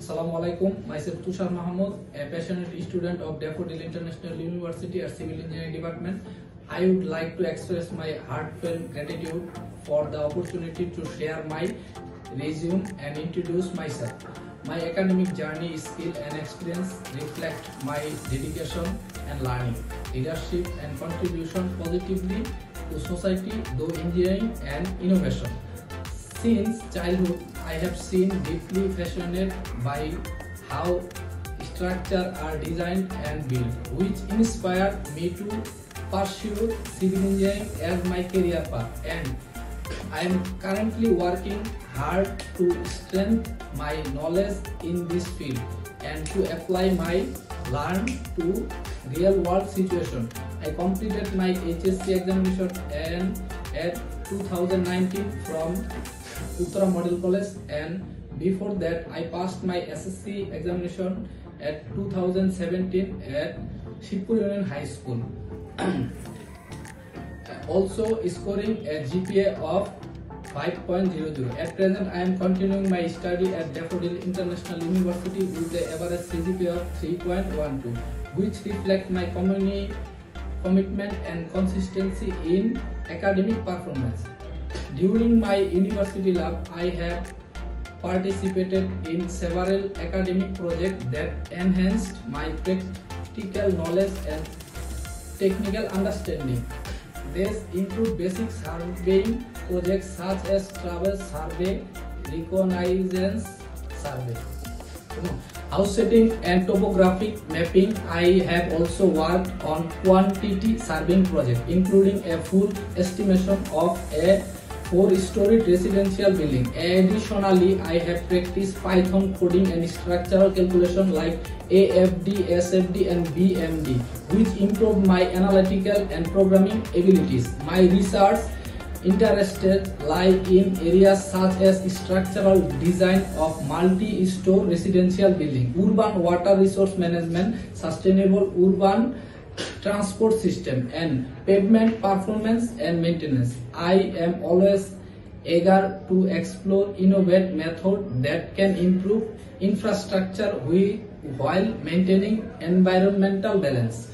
Assalamualaikum. Myself Tushar Mahmood, a passionate student of Daffodil International University at Civil Engineering Department. I would like to express my heartfelt gratitude for the opportunity to share my resume and introduce myself. My academic journey, skill and experience reflect my dedication and learning, leadership and contribution positively to society through engineering and innovation. Since childhood, I have seen deeply fascinated by how structures are designed and built, which inspired me to pursue civil engineering as my career path. And I am currently working hard to strengthen my knowledge in this field and to apply my learn to real-world situation. I completed my HSC examination at 2019 from Uttara Model College, and before that I passed my SSC examination at 2017 at Shibpur Union High School. Also scoring a GPA of 5.00. At present I am continuing my study at Daffodil International University with the average CGPA of 3.12, which reflect my commitment and consistency in academic performance. During my university life, I have participated in several academic projects that enhanced my practical knowledge and technical understanding. These include basic surveying projects such as travel survey, reconnaissance survey, house setting and topographic mapping. I have also worked on quantity surveying project, including a full estimation of a 4-story residential building. Additionally, I have practiced Python coding and structural calculation like AFD, SFD and BMD, which improve my analytical and programming abilities. My research interests lie in areas such as structural design of multi-story residential building, urban water resource management, sustainable urban transport system, and pavement performance and maintenance. I am always eager to explore innovative methods that can improve infrastructure while maintaining environmental balance.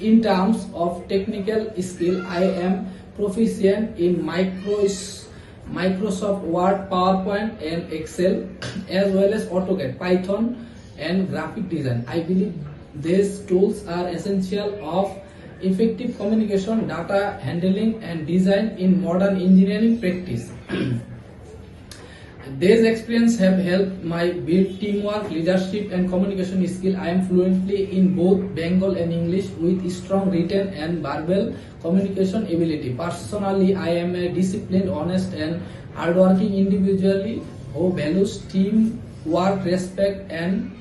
In terms of technical skill, I am proficient in Microsoft Word, PowerPoint and Excel, as well as AutoCAD, Python and graphic design. I believe these tools are essential of effective communication, data handling and design in modern engineering practice. These experiences have helped my build teamwork, leadership and communication skill. I am fluently in both Bengal and English with strong written and verbal communication ability. Personally, I am a disciplined, honest and hardworking individual who values teamwork, respect and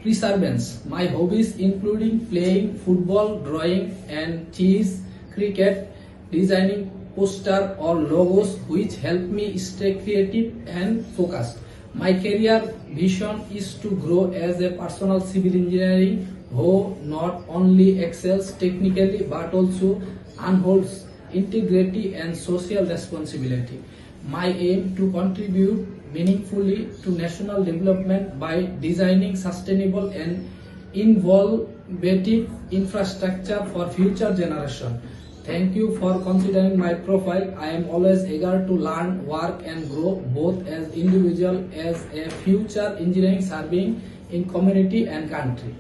perseverance. My hobbies including playing football, drawing and chess, cricket, designing poster or logos, which help me stay creative and focused. My career vision is to grow as a personal civil engineer who not only excels technically but also upholds integrity and social responsibility. My aim to contribute meaningfully to national development by designing sustainable and innovative infrastructure for future generations. Thank you for considering my profile. I am always eager to learn, work and grow both as individual as a future engineering serving in community and country.